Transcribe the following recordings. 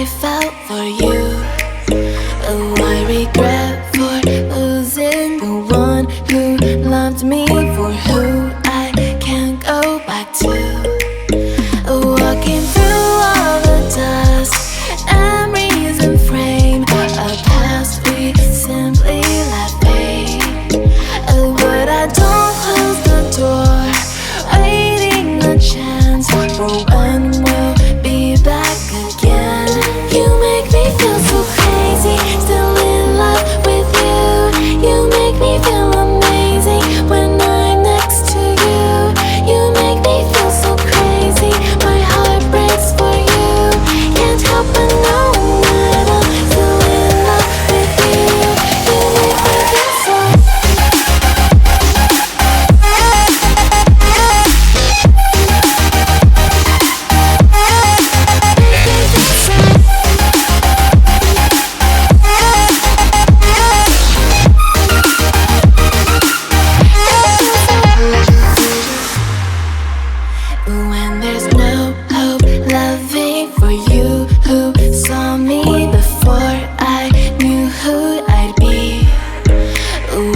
felt for you. Oh, I regret for losing the one who loved me, for who I can't go back to. Walking through all the dust, memories and frame, a past we simply let fade. But I don't close the door, waiting a chance for when we'll be back again. You make me feel so crazy, still in love with you. You make me feel amazing when I'm next to you. You make me feel so crazy, my heart breaks for you. Can't help but knowing that I'm still in love with you. You make me feel so. When there's no hope, loving for you who saw me before I knew who I'd be.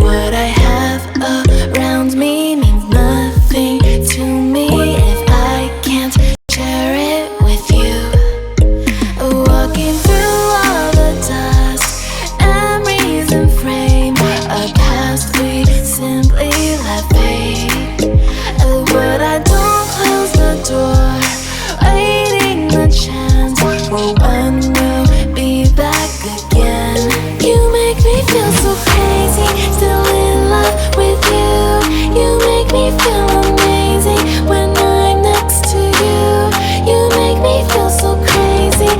What I have around me means nothing to me if I can't share it with you. Walking through all the dust, memories and frame, a past we simply let fade. But I don't close the door, waiting the chance for when we'll be back again. You make me feel so crazy, still in love with you. You make me feel amazing when I'm next to you. You make me feel so crazy